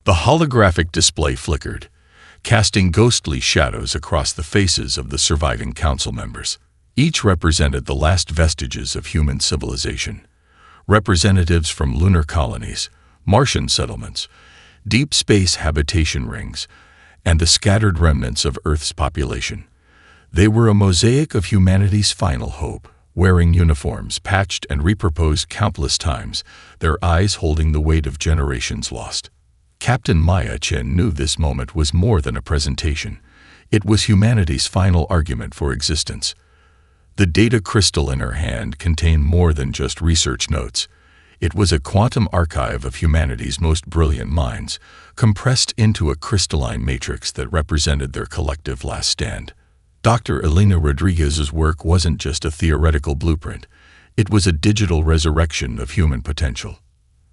The holographic display flickered, casting ghostly shadows across the faces of the surviving council members. Each represented the last vestiges of human civilization. Representatives from lunar colonies, Martian settlements, deep space habitation rings, and the scattered remnants of Earth's population. They were a mosaic of humanity's final hope, wearing uniforms patched and repurposed countless times, their eyes holding the weight of generations lost. Captain Maya Chen knew this moment was more than a presentation. It was humanity's final argument for existence. The data crystal in her hand contained more than just research notes. It was a quantum archive of humanity's most brilliant minds, compressed into a crystalline matrix that represented their collective last stand. Dr. Elena Rodriguez's work wasn't just a theoretical blueprint. It was a digital resurrection of human potential.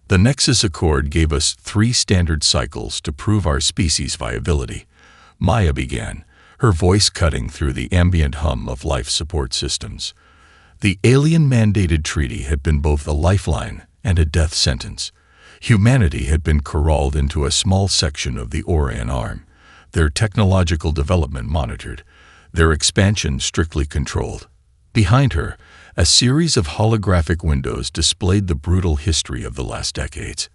The Nexus Accord gave us 3 standard cycles to prove our species' viability. Maya began, her voice cutting through the ambient hum of life support systems. The alien-mandated treaty had been both a lifeline and a death sentence. Humanity had been corralled into a small section of the Orion Arm, their technological development monitored, their expansion strictly controlled. Behind her, a series of holographic windows displayed the brutal history of the last decades.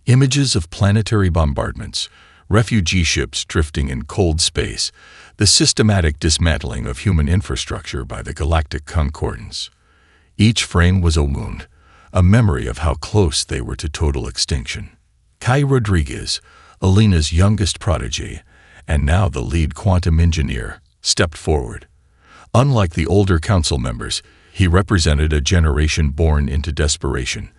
Images of planetary bombardments, refugee ships drifting in cold space, the systematic dismantling of human infrastructure by the Galactic Concordance. Each frame was a wound, a memory of how close they were to total extinction. Kai Rodriguez, Elena's youngest protege, and now the lead quantum engineer, stepped forward. Unlike the older council members, he represented a generation born into desperation,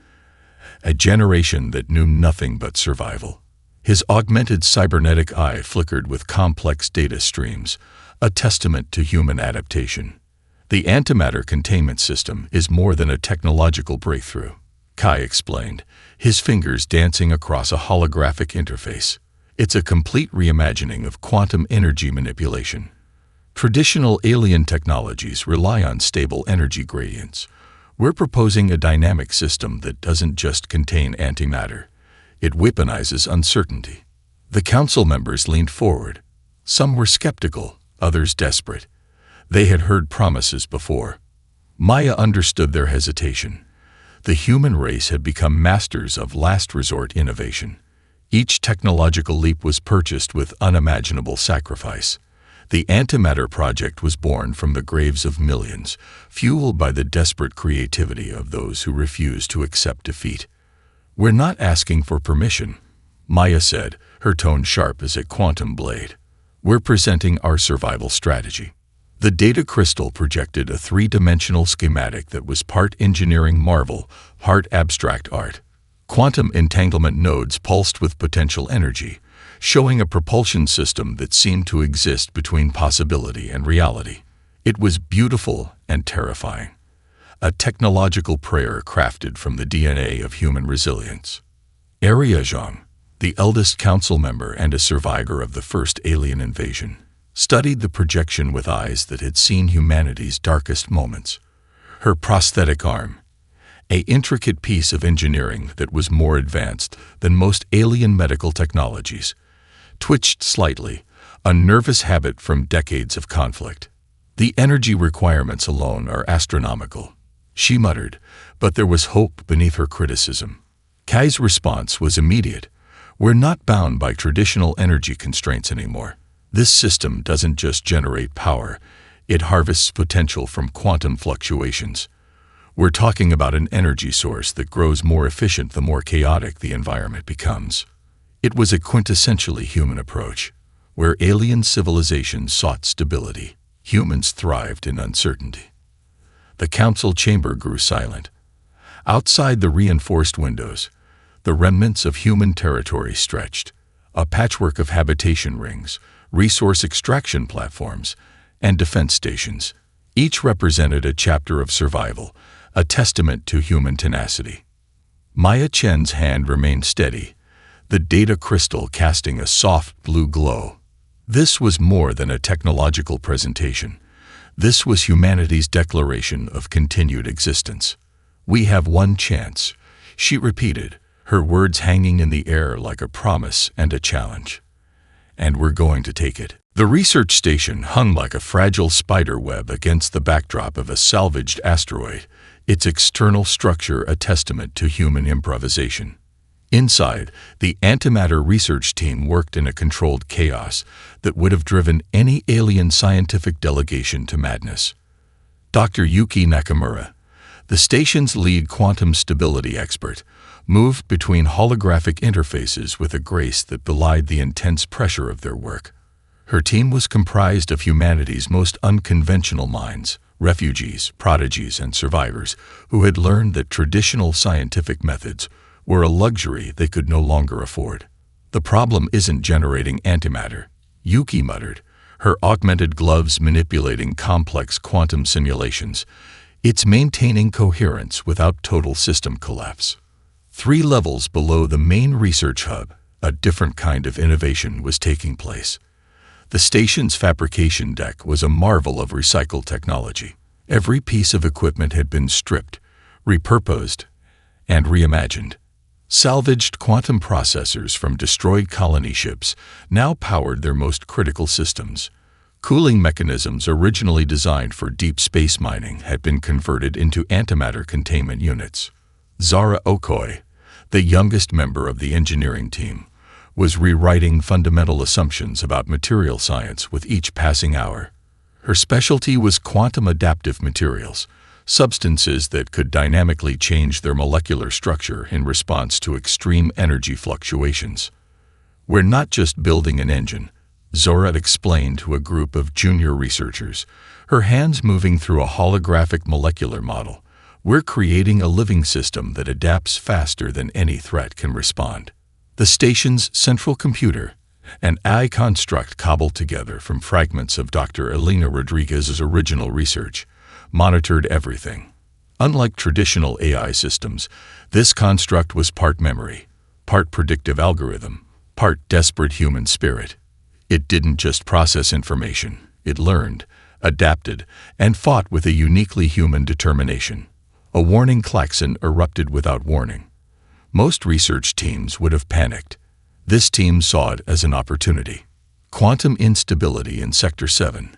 a generation that knew nothing but survival. His augmented cybernetic eye flickered with complex data streams, a testament to human adaptation. The Antimatter containment system is more than a technological breakthrough, Kai explained, his fingers dancing across a holographic interface. It's a complete reimagining of quantum energy manipulation. Traditional alien technologies rely on stable energy gradients. We're proposing a dynamic system that doesn't just contain antimatter. It weaponizes uncertainty. The council members leaned forward. Some were skeptical, others desperate. They had heard promises before. Maya understood their hesitation. The human race had become masters of last resort innovation. Each technological leap was purchased with unimaginable sacrifice. The Antimatter project was born from the graves of millions, fueled by the desperate creativity of those who refused to accept defeat. "We're not asking for permission," Maya said, her tone sharp as a quantum blade. "We're presenting our survival strategy." The data crystal projected a 3-dimensional schematic that was part engineering marvel, part abstract art. Quantum entanglement nodes pulsed with potential energy, showing a propulsion system that seemed to exist between possibility and reality. It was beautiful and terrifying. A technological prayer crafted from the DNA of human resilience. Arya Zhang, the eldest council member and a survivor of the first alien invasion, studied the projection with eyes that had seen humanity's darkest moments. Her prosthetic arm, an intricate piece of engineering that was more advanced than most alien medical technologies, twitched slightly, a nervous habit from decades of conflict. "The energy requirements alone are astronomical," she muttered, but there was hope beneath her criticism. Kai's response was immediate. "We're not bound by traditional energy constraints anymore. This system doesn't just generate power, it harvests potential from quantum fluctuations. We're talking about an energy source that grows more efficient the more chaotic the environment becomes." It was a quintessentially human approach. Where alien civilizations sought stability, humans thrived in uncertainty. The council chamber grew silent. Outside the reinforced windows, the remnants of human territory stretched, a patchwork of habitation rings, resource extraction platforms, and defense stations. Each represented a chapter of survival, a testament to human tenacity. Maya Chen's hand remained steady, the data crystal casting a soft blue glow. This was more than a technological presentation. This was humanity's declaration of continued existence. "We have one chance," she repeated, her words hanging in the air like a promise and a challenge. And we're going to take it. The research station hung like a fragile spider web against the backdrop of a salvaged asteroid, its external structure a testament to human improvisation. Inside, the Antimatter research team worked in a controlled chaos that would have driven any alien scientific delegation to madness. Dr. Yuki Nakamura, the station's lead quantum stability expert, moved between holographic interfaces with a grace that belied the intense pressure of their work. Her team was comprised of humanity's most unconventional minds, refugees, prodigies, and survivors who had learned that traditional scientific methods were a luxury they could no longer afford. The problem isn't generating antimatter, Yuki muttered, her augmented gloves manipulating complex quantum simulations. It's maintaining coherence without total system collapse. 3 levels below the main research hub, a different kind of innovation was taking place. The station's fabrication deck was a marvel of recycled technology. Every piece of equipment had been stripped, repurposed, and reimagined. Salvaged quantum processors from destroyed colony ships now powered their most critical systems. Cooling mechanisms originally designed for deep space mining had been converted into antimatter containment units. Zara Okoi, the youngest member of the engineering team, was rewriting fundamental assumptions about material science with each passing hour. Her specialty was quantum adaptive materials, substances that could dynamically change their molecular structure in response to extreme energy fluctuations. We're not just building an engine, Zora explained to a group of junior researchers, her hands moving through a holographic molecular model. We're creating a living system that adapts faster than any threat can respond. The station's central computer, an AI construct cobbled together from fragments of Dr. Elena Rodriguez's original research, monitored everything. Unlike traditional AI systems, this construct was part memory, part predictive algorithm, part desperate human spirit. It didn't just process information, it learned, adapted, and fought with a uniquely human determination. A warning klaxon erupted without warning. Most research teams would have panicked. This team saw it as an opportunity. Quantum instability in Sector 7.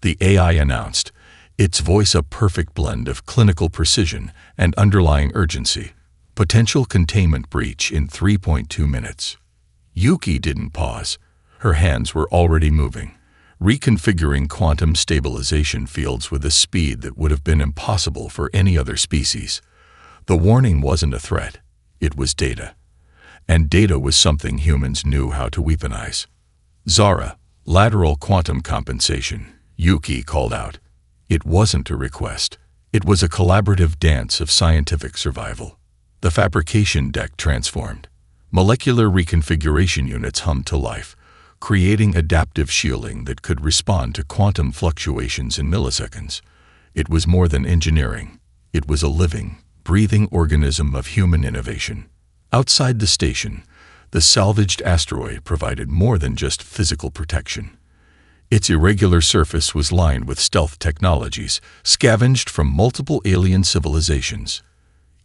The AI announced, its voice a perfect blend of clinical precision and underlying urgency. Potential containment breach in 3.2 minutes. Yuki didn't pause. Her hands were already moving, reconfiguring quantum stabilization fields with a speed that would have been impossible for any other species. The warning wasn't a threat, it was data. And data was something humans knew how to weaponize. Zara, lateral quantum compensation, Yuki called out. It wasn't a request. It was a collaborative dance of scientific survival. The fabrication deck transformed. Molecular reconfiguration units hummed to life, creating adaptive shielding that could respond to quantum fluctuations in milliseconds. It was more than engineering. It was a living, breathing organism of human innovation. Outside the station, the salvaged asteroid provided more than just physical protection. Its irregular surface was lined with stealth technologies scavenged from multiple alien civilizations.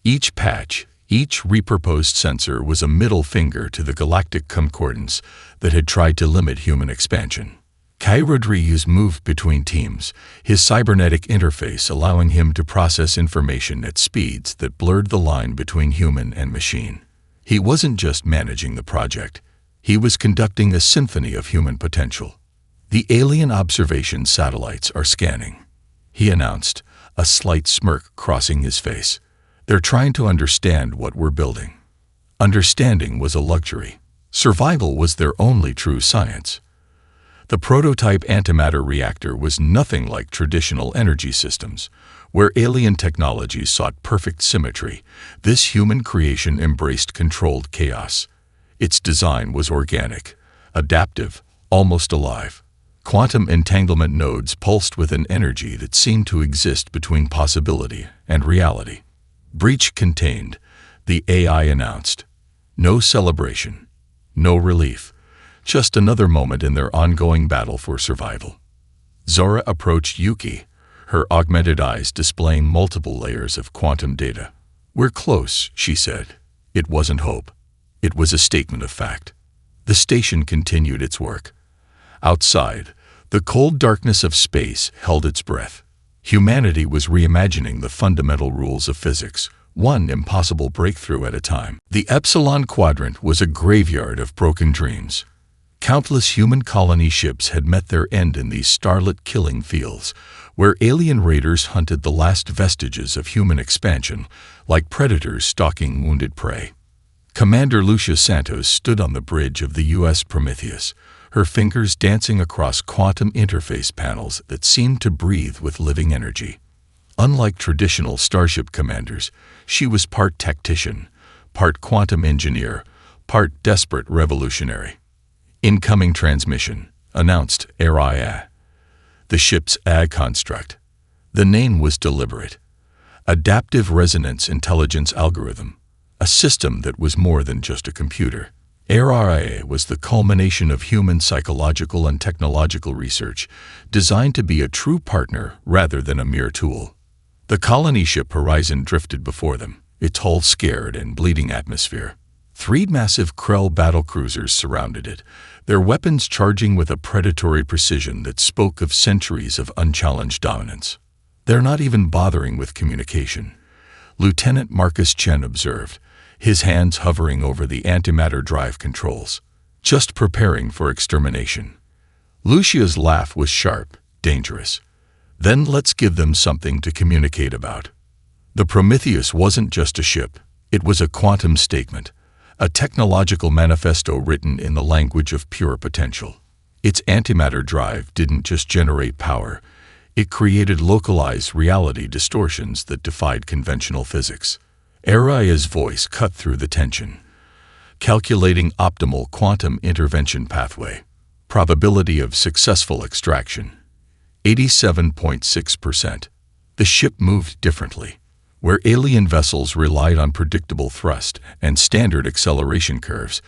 Each patch, each repurposed sensor was a middle finger to the galactic concordance that had tried to limit human expansion. Kai Rodriguez moved between teams, his cybernetic interface allowing him to process information at speeds that blurred the line between human and machine. He wasn't just managing the project, he was conducting a symphony of human potential. The alien observation satellites are scanning, he announced, a slight smirk crossing his face. They're trying to understand what we're building. Understanding was a luxury. Survival was their only true science. The prototype antimatter reactor was nothing like traditional energy systems, where alien technologies sought perfect symmetry. This human creation embraced controlled chaos. Its design was organic, adaptive, almost alive. Quantum entanglement nodes pulsed with an energy that seemed to exist between possibility and reality. Breach contained, the AI announced. No celebration, no relief, just another moment in their ongoing battle for survival. Zora approached Yuki, her augmented eyes displaying multiple layers of quantum data. "We're close," she said. It wasn't hope. It was a statement of fact. The station continued its work. Outside, the cold darkness of space held its breath. Humanity was reimagining the fundamental rules of physics, one impossible breakthrough at a time. The Epsilon Quadrant was a graveyard of broken dreams. Countless human colony ships had met their end in these starlit killing fields, where alien raiders hunted the last vestiges of human expansion, like predators stalking wounded prey. Commander Lucia Santos stood on the bridge of the U.S. Prometheus, her fingers dancing across quantum interface panels that seemed to breathe with living energy. Unlike traditional starship commanders, she was part tactician, part quantum engineer, part desperate revolutionary. "Incoming transmission," announced Araya, the ship's AI construct. The name was deliberate. Adaptive Resonance Intelligence Algorithm, a system that was more than just a computer. Araya was the culmination of human psychological and technological research, designed to be a true partner rather than a mere tool. The colony ship Horizon drifted before them, its hull scared and bleeding atmosphere. 3 massive Krell battlecruisers surrounded it, their weapons charging with a predatory precision that spoke of centuries of unchallenged dominance. "They're not even bothering with communication," Lieutenant Marcus Chen observed, his hands hovering over the antimatter drive controls. "Just preparing for extermination." Lucia's laugh was sharp, dangerous. "Then let's give them something to communicate about." The Prometheus wasn't just a ship, it was a quantum statement, a technological manifesto written in the language of pure potential. Its antimatter drive didn't just generate power, it created localized reality distortions that defied conventional physics. Araya's voice cut through the tension. "Calculating optimal quantum intervention pathway. Probability of successful extraction. 87.6%. The ship moved differently. Where alien vessels relied on predictable thrust and standard acceleration curves,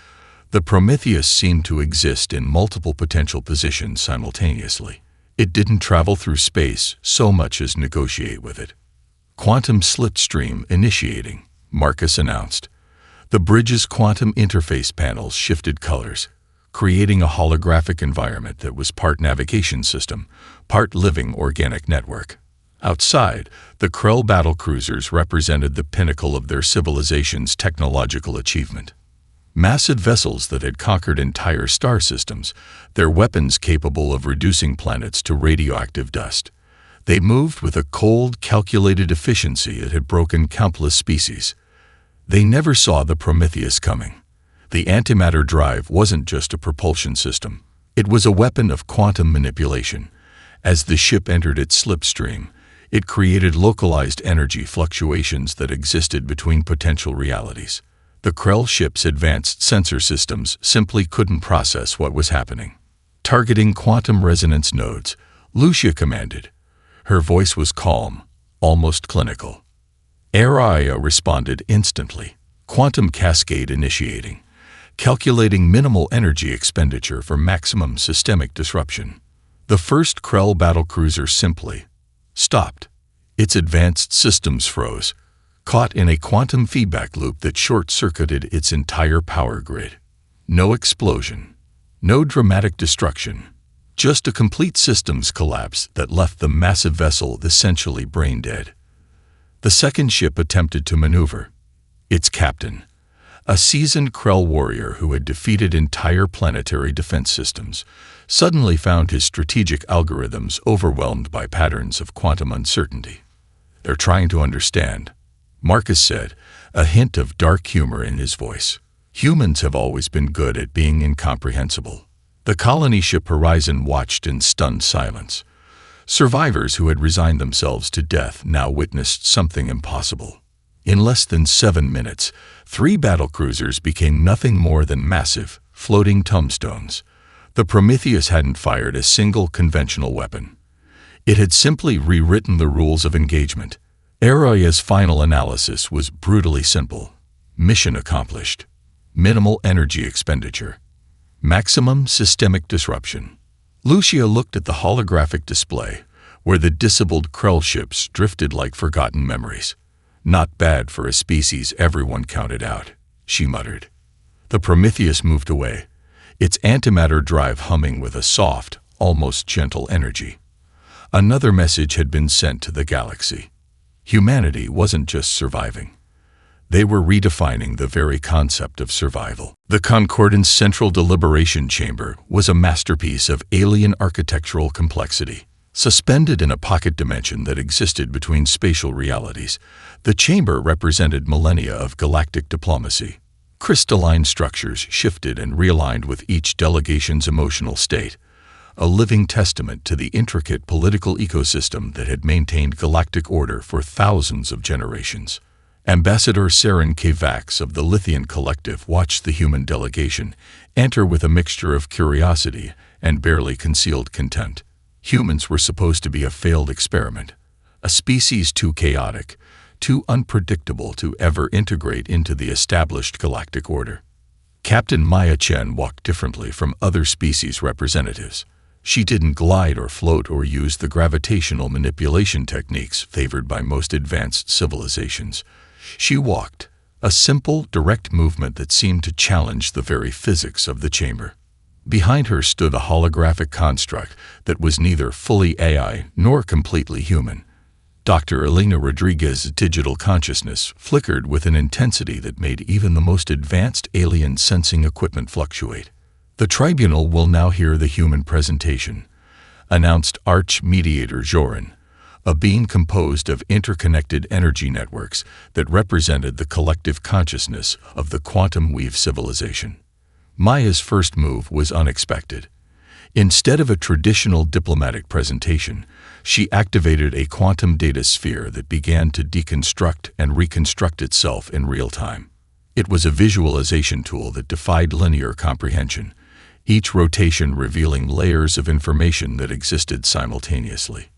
the Prometheus seemed to exist in multiple potential positions simultaneously. It didn't travel through space so much as negotiate with it. "Quantum slipstream initiating," Marcus announced. The bridge's quantum interface panels shifted colors, creating a holographic environment that was part navigation system, part living organic network. Outside, the Krell battlecruisers represented the pinnacle of their civilization's technological achievement. Massive vessels that had conquered entire star systems, their weapons capable of reducing planets to radioactive dust. They moved with a cold, calculated efficiency that had broken countless species. They never saw the Prometheus coming. The antimatter drive wasn't just a propulsion system. It was a weapon of quantum manipulation. As the ship entered its slipstream, it created localized energy fluctuations that existed between potential realities. The Krell ship's advanced sensor systems simply couldn't process what was happening. "Targeting quantum resonance nodes," Lucia commanded. Her voice was calm, almost clinical. Araya responded instantly. "Quantum cascade initiating. Calculating minimal energy expenditure for maximum systemic disruption." The first Krell battlecruiser simply stopped. Its advanced systems froze, caught in a quantum feedback loop that short-circuited its entire power grid. No explosion, no dramatic destruction, just a complete systems collapse that left the massive vessel essentially brain-dead. The second ship attempted to maneuver. Its captain, a seasoned Krell warrior who had defeated entire planetary defense systems, suddenly found his strategic algorithms overwhelmed by patterns of quantum uncertainty. "They're trying to understand," Marcus said, a hint of dark humor in his voice. "Humans have always been good at being incomprehensible." The colony ship Horizon watched in stunned silence. Survivors who had resigned themselves to death now witnessed something impossible. In less than 7 minutes, 3 battlecruisers became nothing more than massive, floating tombstones. The Prometheus hadn't fired a single conventional weapon. It had simply rewritten the rules of engagement. Araya's final analysis was brutally simple. Mission accomplished. Minimal energy expenditure. Maximum systemic disruption. Lucia looked at the holographic display, where the disabled Krell ships drifted like forgotten memories. Not bad for a species everyone counted out. she muttered. The Prometheus moved away, its antimatter drive humming with a soft, almost gentle energy. Another message had been sent to the galaxy. Humanity wasn't just surviving. They were redefining the very concept of survival. The Concordance Central Deliberation Chamber was a masterpiece of alien architectural complexity. Suspended in a pocket dimension that existed between spatial realities, the chamber represented millennia of galactic diplomacy. Crystalline structures shifted and realigned with each delegation's emotional state, a living testament to the intricate political ecosystem that had maintained galactic order for thousands of generations. Ambassador Saren Kavax of the Lithian Collective watched the human delegation enter with a mixture of curiosity and barely concealed contempt. Humans were supposed to be a failed experiment, a species too chaotic, too unpredictable to ever integrate into the established galactic order. Captain Maya Chen walked differently from other species representatives. She didn't glide or float or use the gravitational manipulation techniques favored by most advanced civilizations. She walked, a simple, direct movement that seemed to challenge the very physics of the chamber. Behind her stood a holographic construct that was neither fully AI nor completely human. Dr. Elena Rodriguez's digital consciousness flickered with an intensity that made even the most advanced alien sensing equipment fluctuate. "The tribunal will now hear the human presentation," announced Arch-Mediator Joran, a being composed of interconnected energy networks that represented the collective consciousness of the quantum weave civilization. Maya's first move was unexpected. Instead of a traditional diplomatic presentation, she activated a quantum data sphere that began to deconstruct and reconstruct itself in real time. It was a visualization tool that defied linear comprehension, each rotation revealing layers of information that existed simultaneously.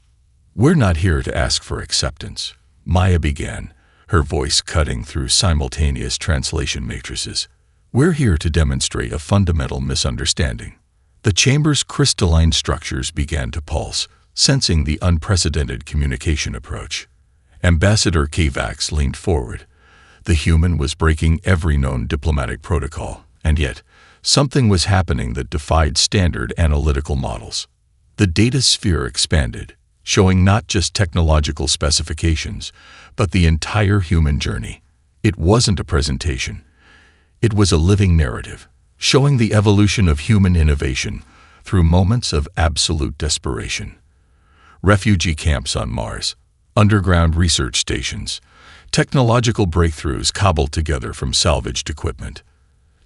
"We're not here to ask for acceptance," Maya began, her voice cutting through simultaneous translation matrices. "We're here to demonstrate a fundamental misunderstanding." The chamber's crystalline structures began to pulse, sensing the unprecedented communication approach. Ambassador Kavax leaned forward. The human was breaking every known diplomatic protocol, and yet, something was happening that defied standard analytical models. The data sphere expanded, showing not just technological specifications, but the entire human journey. It wasn't a presentation. It was a living narrative, showing the evolution of human innovation through moments of absolute desperation. Refugee camps on Mars, underground research stations, technological breakthroughs cobbled together from salvaged equipment.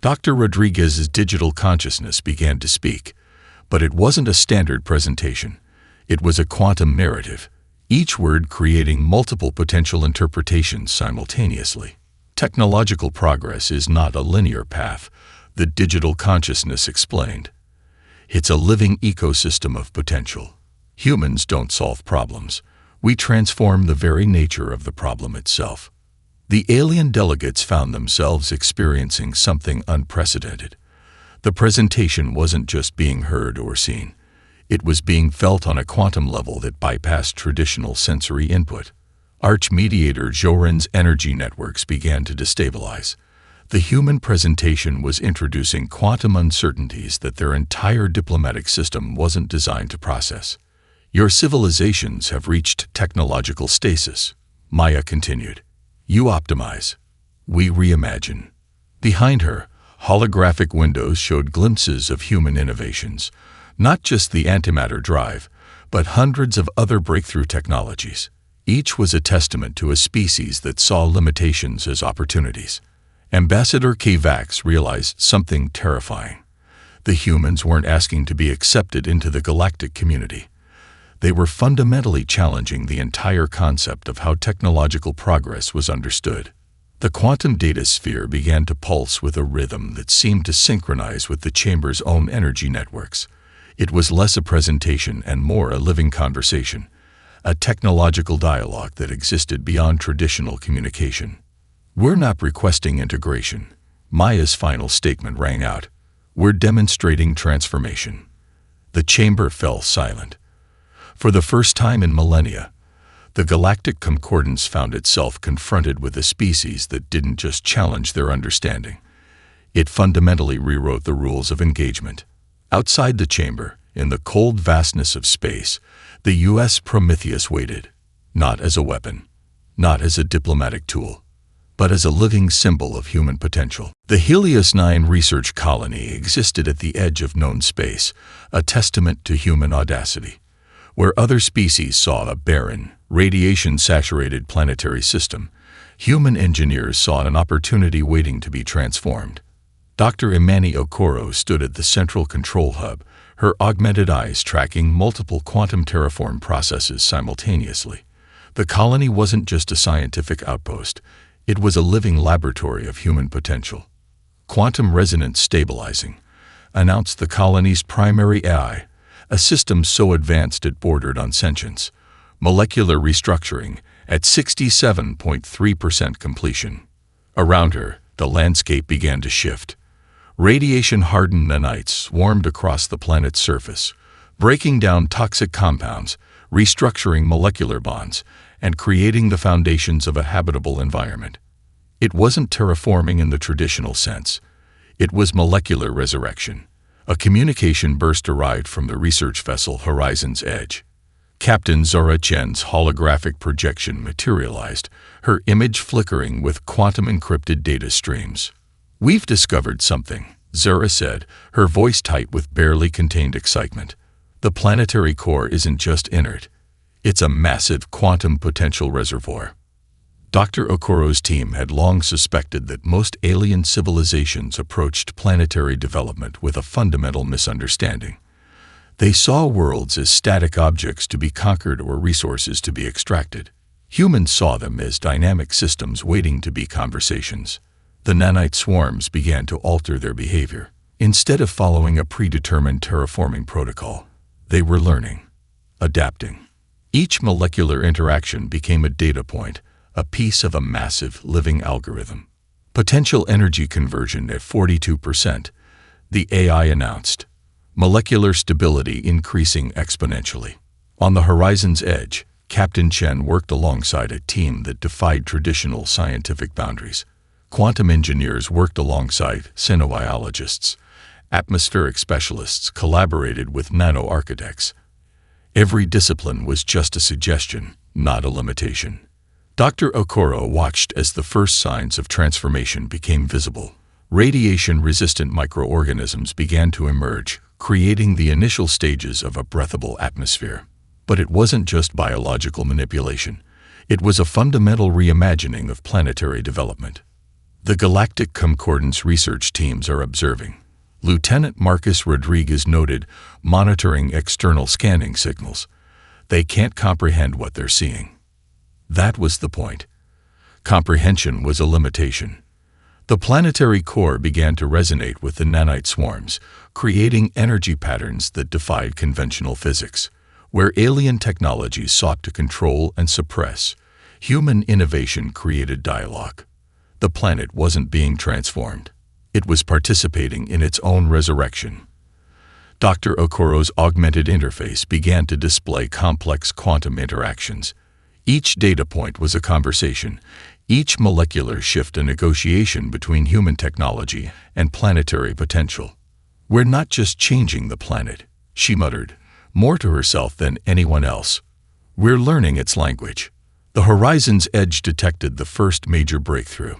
Dr. Rodriguez's digital consciousness began to speak, but it wasn't a standard presentation. It was a quantum narrative, each word creating multiple potential interpretations simultaneously. Technological progress is not a linear path, the digital consciousness explained. It's a living ecosystem of potential. Humans don't solve problems. We transform the very nature of the problem itself. The alien delegates found themselves experiencing something unprecedented. The presentation wasn't just being heard or seen. It was being felt on a quantum level that bypassed traditional sensory input. Arch-Mediator Joran's energy networks began to destabilize. The human presentation was introducing quantum uncertainties that their entire diplomatic system wasn't designed to process. "Your civilizations have reached technological stasis," Maya continued. "You optimize. We reimagine." Behind her, holographic windows showed glimpses of human innovations, not just the antimatter drive, but hundreds of other breakthrough technologies. Each was a testament to a species that saw limitations as opportunities. Ambassador Kavax realized something terrifying. The humans weren't asking to be accepted into the galactic community. They were fundamentally challenging the entire concept of how technological progress was understood. The quantum data sphere began to pulse with a rhythm that seemed to synchronize with the chamber's own energy networks. It was less a presentation and more a living conversation, a technological dialogue that existed beyond traditional communication. "We're not requesting integration," Maya's final statement rang out. "We're demonstrating transformation." The chamber fell silent. For the first time in millennia, The Galactic Concordance found itself confronted with a species that didn't just challenge their understanding. It fundamentally rewrote the rules of engagement. Outside the chamber, in the cold vastness of space, the U.S. Prometheus waited, not as a weapon, not as a diplomatic tool, but as a living symbol of human potential. The Helios 9 research colony existed at the edge of known space, a testament to human audacity. Where other species saw a barren, radiation-saturated planetary system, human engineers saw an opportunity waiting to be transformed. Dr. Imani Okoro stood at the central control hub, her augmented eyes tracking multiple quantum terraform processes simultaneously. The colony wasn't just a scientific outpost, it was a living laboratory of human potential. Quantum resonance stabilizing announced the colony's primary AI, a system so advanced it bordered on sentience. Molecular restructuring at 67.3% completion. Around her, the landscape began to shift. Radiation-hardened nanites swarmed across the planet's surface, breaking down toxic compounds, restructuring molecular bonds, and creating the foundations of a habitable environment. It wasn't terraforming in the traditional sense. It was molecular resurrection. A communication burst arrived from the research vessel Horizon's Edge. Captain Zora Chen's holographic projection materialized, her image flickering with quantum-encrypted data streams. "We've discovered something," Zora said, her voice tight with barely contained excitement. "The planetary core isn't just inert. It's a massive quantum potential reservoir." Dr. Okoro's team had long suspected that most alien civilizations approached planetary development with a fundamental misunderstanding. They saw worlds as static objects to be conquered or resources to be extracted. Humans saw them as dynamic systems waiting to be conversations. The nanite swarms began to alter their behavior. Instead of following a predetermined terraforming protocol, they were learning, adapting. Each molecular interaction became a data point, a piece of a massive, living algorithm. Potential energy conversion at 42%, the AI announced. Molecular stability increasing exponentially. On the Horizon's Edge, Captain Chen worked alongside a team that defied traditional scientific boundaries. Quantum engineers worked alongside xenobiologists. Atmospheric specialists collaborated with nano-architects. Every discipline was just a suggestion, not a limitation. Dr. Okoro watched as the first signs of transformation became visible. Radiation-resistant microorganisms began to emerge, creating the initial stages of a breathable atmosphere. But it wasn't just biological manipulation. It was a fundamental reimagining of planetary development. The Galactic Concordance research teams are observing. Lieutenant Marcus Rodriguez noted, monitoring external scanning signals. They can't comprehend what they're seeing. That was the point. Comprehension was a limitation. The planetary core began to resonate with the nanite swarms, creating energy patterns that defied conventional physics. Where alien technologies sought to control and suppress, human innovation created dialogue. The planet wasn't being transformed. It was participating in its own resurrection. Dr. Okoro's augmented interface began to display complex quantum interactions. Each data point was a conversation, each molecular shift a negotiation between human technology and planetary potential. "We're not just changing the planet," she muttered, more to herself than anyone else. "We're learning its language." The Horizon's Edge detected the first major breakthrough.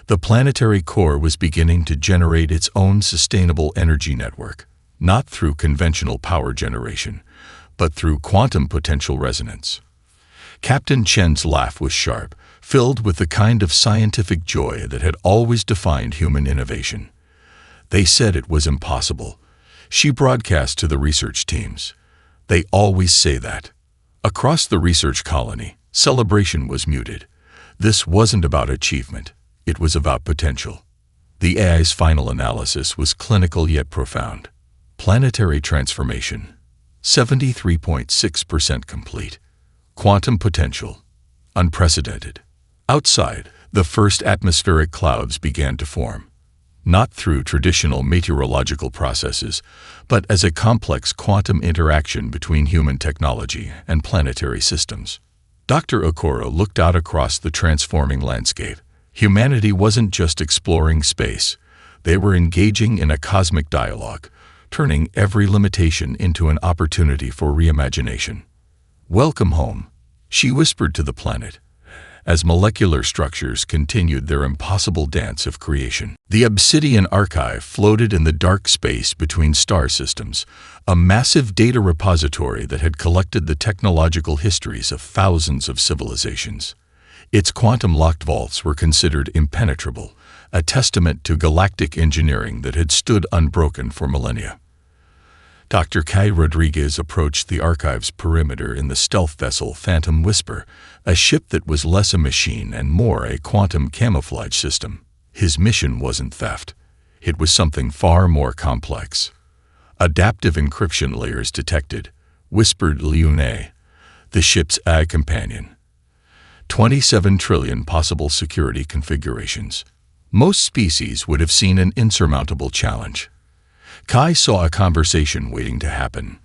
The planetary core was beginning to generate its own sustainable energy network, not through conventional power generation, but through quantum potential resonance. Captain Chen's laugh was sharp, filled with the kind of scientific joy that had always defined human innovation. "They said it was impossible," she broadcast to the research teams. "They always say that." Across the research colony, celebration was muted. This wasn't about achievement. It was about potential. The AI's final analysis was clinical yet profound. Planetary transformation, 73.6% complete. Quantum potential, unprecedented. Outside, the first atmospheric clouds began to form. Not through traditional meteorological processes, but as a complex quantum interaction between human technology and planetary systems. Dr. Okoro looked out across the transforming landscape. Humanity wasn't just exploring space. They were engaging in a cosmic dialogue, turning every limitation into an opportunity for reimagination. "Welcome home," she whispered to the planet, as molecular structures continued their impossible dance of creation. The Obsidian Archive floated in the dark space between star systems, a massive data repository that had collected the technological histories of thousands of civilizations. Its quantum-locked vaults were considered impenetrable, a testament to galactic engineering that had stood unbroken for millennia. Dr. Kai Rodriguez approached the archive's perimeter in the stealth vessel Phantom Whisper, a ship that was less a machine and more a quantum camouflage system. His mission wasn't theft. It was something far more complex. "Adaptive encryption layers detected," whispered Lune, the ship's AI companion. 27 trillion possible security configurations. Most species would have seen an insurmountable challenge. Kai saw a conversation waiting to happen.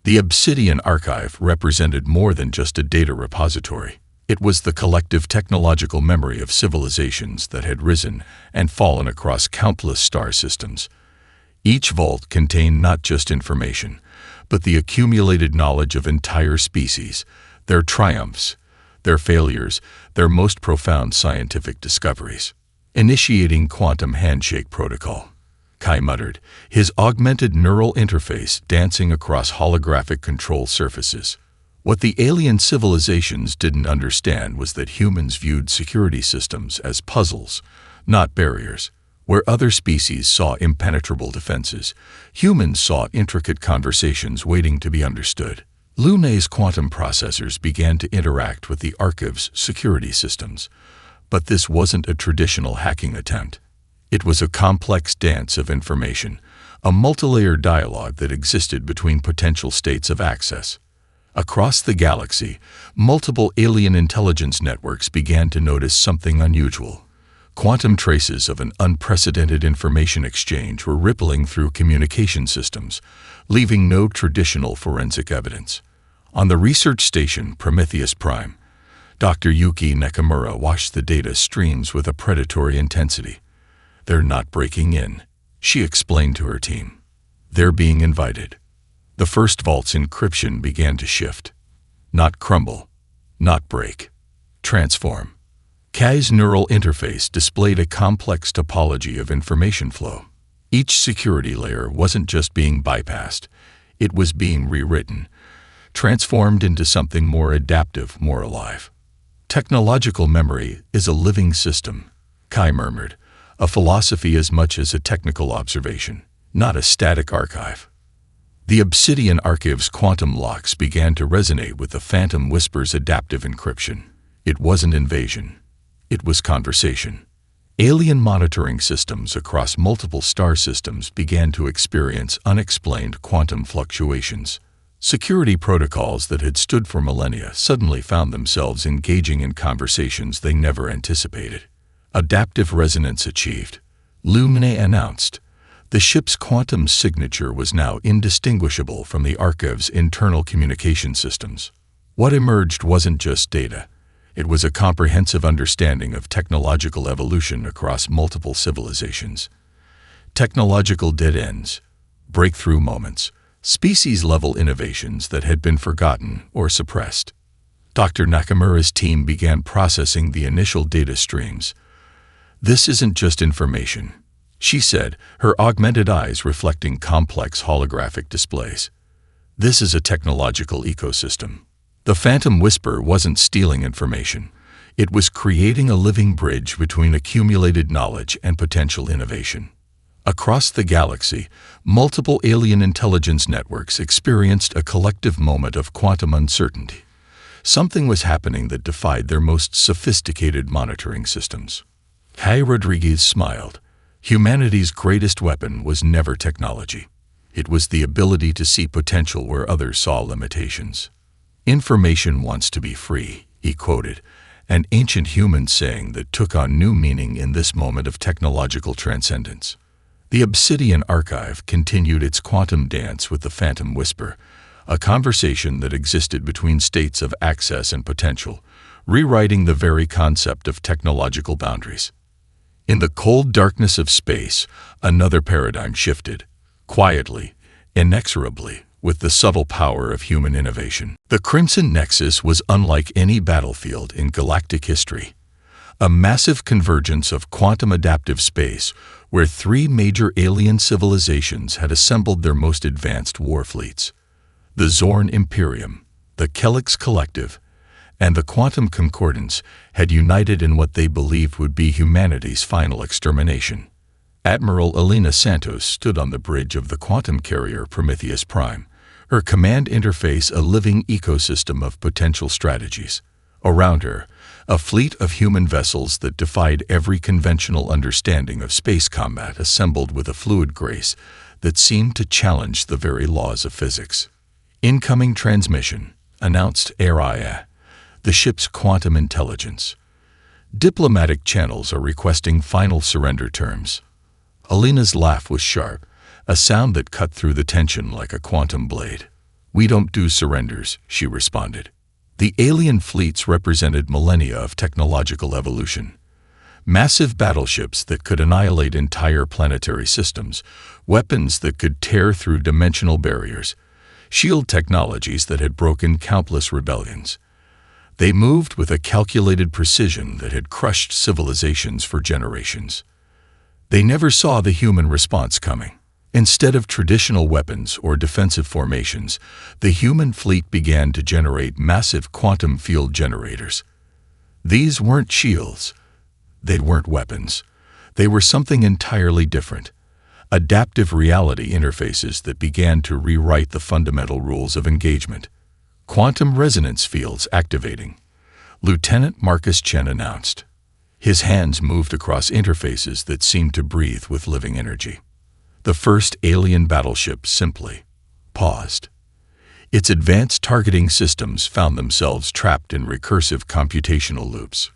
The Obsidian Archive represented more than just a data repository. It was the collective technological memory of civilizations that had risen and fallen across countless star systems. Each vault contained not just information, but the accumulated knowledge of entire species, their triumphs, their failures, their most profound scientific discoveries. "Initiating quantum handshake protocol," Kai muttered, his augmented neural interface dancing across holographic control surfaces. What the alien civilizations didn't understand was that humans viewed security systems as puzzles, not barriers. Where other species saw impenetrable defenses, humans saw intricate conversations waiting to be understood. Lune's quantum processors began to interact with the Archive's security systems, but this wasn't a traditional hacking attempt. It was a complex dance of information, a multilayered dialogue that existed between potential states of access. Across the galaxy, multiple alien intelligence networks began to notice something unusual. Quantum traces of an unprecedented information exchange were rippling through communication systems, leaving no traditional forensic evidence. On the research station Prometheus Prime, Dr. Yuki Nakamura watched the data streams with a predatory intensity. "They're not breaking in," she explained to her team. "They're being invited." The first vault's encryption began to shift. Not crumble, not break. Transform. Kai's neural interface displayed a complex topology of information flow. Each security layer wasn't just being bypassed, it was being rewritten, transformed into something more adaptive, more alive. "Technological memory is a living system," Kai murmured, "a philosophy as much as a technical observation, not a static archive." The Obsidian Archive's quantum locks began to resonate with the Phantom Whisper's adaptive encryption. It wasn't invasion. It was conversation. Alien monitoring systems across multiple star systems began to experience unexplained quantum fluctuations. Security protocols that had stood for millennia suddenly found themselves engaging in conversations they never anticipated. Adaptive resonance achieved, Lune announced. The ship's quantum signature was now indistinguishable from the Archive's internal communication systems. What emerged wasn't just data. It was a comprehensive understanding of technological evolution across multiple civilizations. Technological dead ends, breakthrough moments, species-level innovations that had been forgotten or suppressed. Dr. Nakamura's team began processing the initial data streams. "This isn't just information," she said, her augmented eyes reflecting complex holographic displays. "This is a technological ecosystem." The Phantom Whisper wasn't stealing information. It was creating a living bridge between accumulated knowledge and potential innovation. Across the galaxy, multiple alien intelligence networks experienced a collective moment of quantum uncertainty. Something was happening that defied their most sophisticated monitoring systems. Kai Rodriguez smiled. Humanity's greatest weapon was never technology. It was the ability to see potential where others saw limitations. "Information wants to be free," he quoted, an ancient human saying that took on new meaning in this moment of technological transcendence. The Obsidian Archive continued its quantum dance with the Phantom Whisper, a conversation that existed between states of access and potential, rewriting the very concept of technological boundaries. In the cold darkness of space, another paradigm shifted, quietly, inexorably, with the subtle power of human innovation. The Crimson Nexus was unlike any battlefield in galactic history, a massive convergence of quantum adaptive space where three major alien civilizations had assembled their most advanced war fleets. The Zorn Imperium, the Kelix Collective, and the Quantum Concordance had united in what they believed would be humanity's final extermination. Admiral Elena Santos stood on the bridge of the quantum carrier Prometheus Prime, her command interface a living ecosystem of potential strategies. Around her, a fleet of human vessels that defied every conventional understanding of space combat assembled with a fluid grace that seemed to challenge the very laws of physics. Incoming transmission, announced Araya, the ship's quantum intelligence. Diplomatic channels are requesting final surrender terms. Elena's laugh was sharp, a sound that cut through the tension like a quantum blade. "We don't do surrenders," she responded. The alien fleets represented millennia of technological evolution. Massive battleships that could annihilate entire planetary systems, weapons that could tear through dimensional barriers, shield technologies that had broken countless rebellions. They moved with a calculated precision that had crushed civilizations for generations. They never saw the human response coming. Instead of traditional weapons or defensive formations, the human fleet began to generate massive quantum field generators. These weren't shields. They weren't weapons. They were something entirely different. Adaptive reality interfaces that began to rewrite the fundamental rules of engagement. Quantum resonance fields activating, Lieutenant Marcus Chen announced. His hands moved across interfaces that seemed to breathe with living energy. The first alien battleship simply paused. Its advanced targeting systems found themselves trapped in recursive computational loops.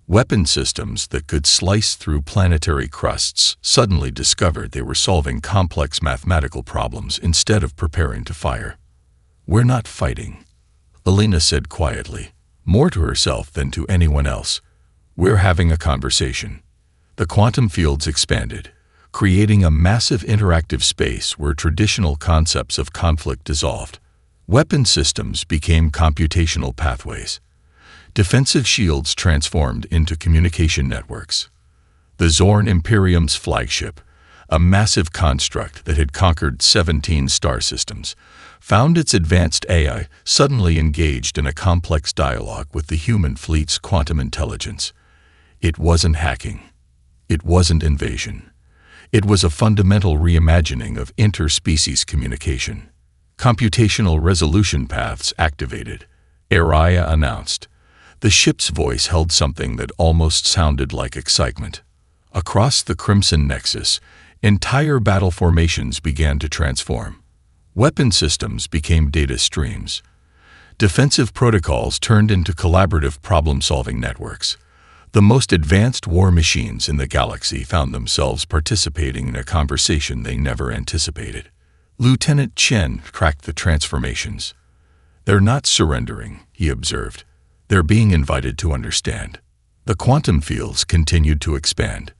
Weapon systems that could slice through planetary crusts suddenly discovered they were solving complex mathematical problems instead of preparing to fire. "We're not fighting," Elena said quietly, more to herself than to anyone else. "We're having a conversation." The quantum fields expanded, creating a massive interactive space where traditional concepts of conflict dissolved. Weapon systems became computational pathways. Defensive shields transformed into communication networks. The Zorn Imperium's flagship, a massive construct that had conquered 17 star systems, found its advanced AI suddenly engaged in a complex dialogue with the human fleet's quantum intelligence. It wasn't hacking. It wasn't invasion. It was a fundamental reimagining of interspecies communication. Computational resolution paths activated, Araya announced. The ship's voice held something that almost sounded like excitement. Across the Crimson Nexus, entire battle formations began to transform. Weapon systems became data streams. Defensive protocols turned into collaborative problem-solving networks. The most advanced war machines in the galaxy found themselves participating in a conversation they never anticipated. Lieutenant Chen tracked the transformations. "They're not surrendering," he observed. "They're being invited to understand." The quantum fields continued to expand.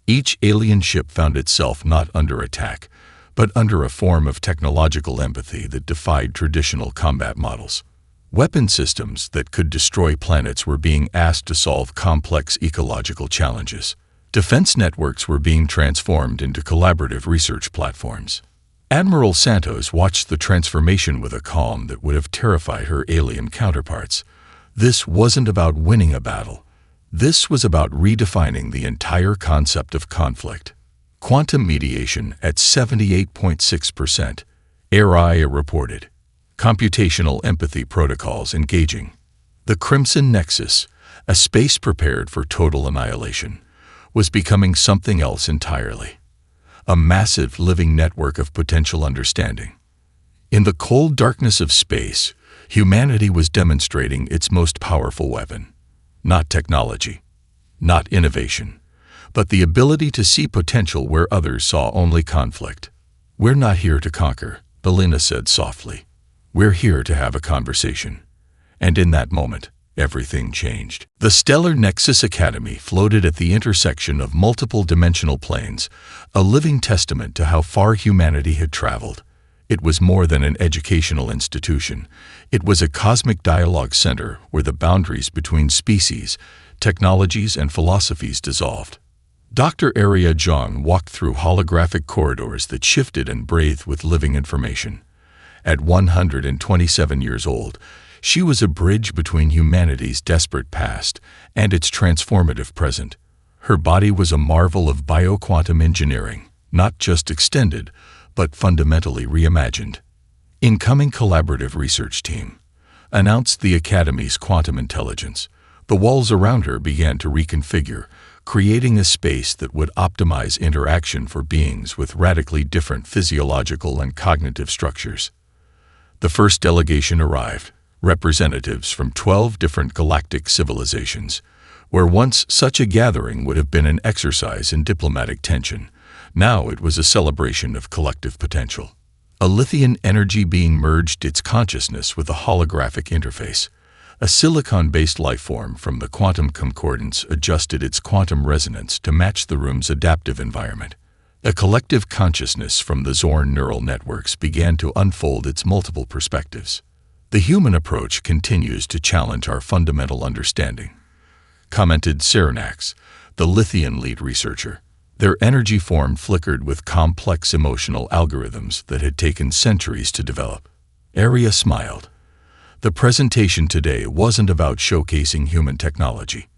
Each alien ship found itself not under attack, but under a form of technological empathy that defied traditional combat models. Weapon systems that could destroy planets were being asked to solve complex ecological challenges. Defense networks were being transformed into collaborative research platforms. Admiral Santos watched the transformation with a calm that would have terrified her alien counterparts. This wasn't about winning a battle. This was about redefining the entire concept of conflict. Quantum mediation at 78.6%, Araya reported. Computational empathy protocols engaging. The Crimson Nexus, a space prepared for total annihilation, was becoming something else entirely. A massive living network of potential understanding. In the cold darkness of space, humanity was demonstrating its most powerful weapon. Not technology, not innovation, but the ability to see potential where others saw only conflict. "We're not here to conquer," Elena said softly. We're here to have a conversation. And in that moment, everything changed. The Stellar Nexus Academy floated at the intersection of multiple dimensional planes, a living testament to how far humanity had traveled. It was more than an educational institution. It was a cosmic dialogue center where the boundaries between species, technologies, and philosophies dissolved. Dr. Arya Jong walked through holographic corridors that shifted and breathed with living information. At 127 years old, she was a bridge between humanity's desperate past and its transformative present. Her body was a marvel of bioquantum engineering, not just extended, but fundamentally reimagined. Incoming collaborative research team announced the Academy's quantum intelligence. The walls around her began to reconfigure, creating a space that would optimize interaction for beings with radically different physiological and cognitive structures. The first delegation arrived, representatives from 12 different galactic civilizations. Where once such a gathering would have been an exercise in diplomatic tension, now it was a celebration of collective potential. A lithium energy being merged its consciousness with a holographic interface. A silicon-based lifeform from the quantum concordance adjusted its quantum resonance to match the room's adaptive environment. A collective consciousness from the Zorn neural networks began to unfold its multiple perspectives. The human approach continues to challenge our fundamental understanding, commented Cernax, the lithium lead researcher. Their energy form flickered with complex emotional algorithms that had taken centuries to develop. Arya smiled. The presentation today wasn't about showcasing human technology.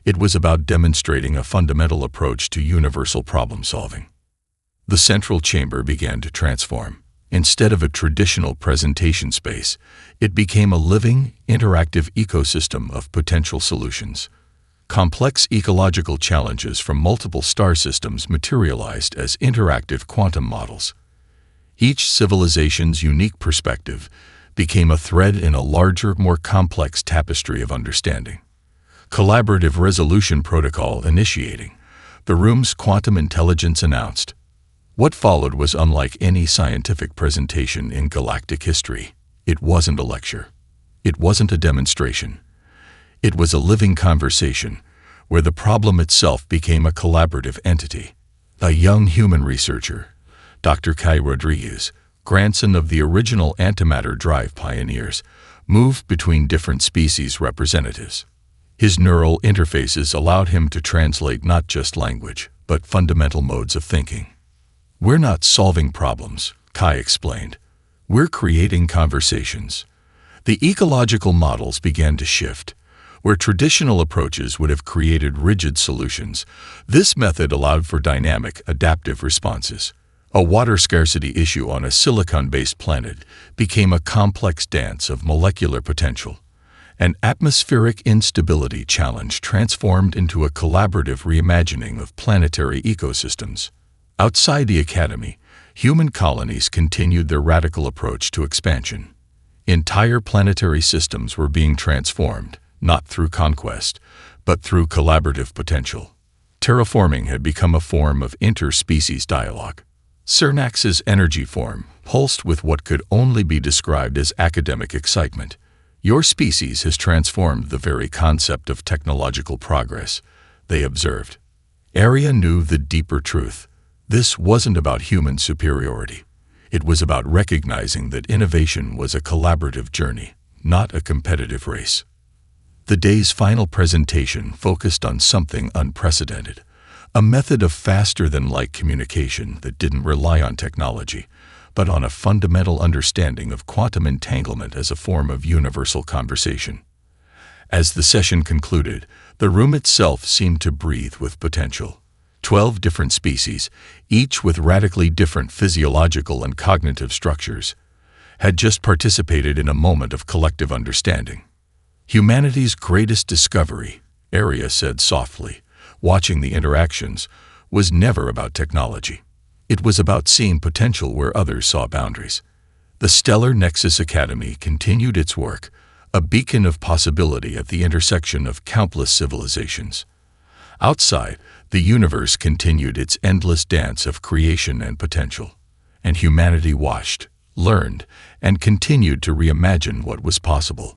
It was about demonstrating a fundamental approach to universal problem-solving. The central chamber began to transform. Instead of a traditional presentation space, it became a living, interactive ecosystem of potential solutions. Complex ecological challenges from multiple star systems materialized as interactive quantum models. Each civilization's unique perspective became a thread in a larger, more complex tapestry of understanding. Collaborative resolution protocol initiating. The room's quantum intelligence announced. What followed was unlike any scientific presentation in galactic history. It wasn't a lecture. It wasn't a demonstration. It was a living conversation where the problem itself became a collaborative entity. A young human researcher, Dr. Kai Rodriguez, grandson of the original Antimatter drive pioneers, moved between different species representatives. His neural interfaces allowed him to translate not just language, but fundamental modes of thinking. We're not solving problems, Kai explained. We're creating conversations. The ecological models began to shift. Where traditional approaches would have created rigid solutions, this method allowed for dynamic, adaptive responses. A water scarcity issue on a silicon-based planet became a complex dance of molecular potential. An atmospheric instability challenge transformed into a collaborative reimagining of planetary ecosystems. Outside the Academy, human colonies continued their radical approach to expansion. Entire planetary systems were being transformed, not through conquest, but through collaborative potential. Terraforming had become a form of interspecies dialogue. Cernax's energy form pulsed with what could only be described as academic excitement. Your species has transformed the very concept of technological progress, they observed. Arya knew the deeper truth. This wasn't about human superiority. It was about recognizing that innovation was a collaborative journey, not a competitive race. The day's final presentation focused on something unprecedented. A method of faster-than-light communication that didn't rely on technology, but on a fundamental understanding of quantum entanglement as a form of universal conversation. As the session concluded, the room itself seemed to breathe with potential. 12 different species, each with radically different physiological and cognitive structures, had just participated in a moment of collective understanding. Humanity's greatest discovery, Arya said softly, watching the interactions, was never about technology. It was about seeing potential where others saw boundaries. The Stellar Nexus Academy continued its work, a beacon of possibility at the intersection of countless civilizations. Outside, the universe continued its endless dance of creation and potential, and humanity watched, learned, and continued to reimagine what was possible.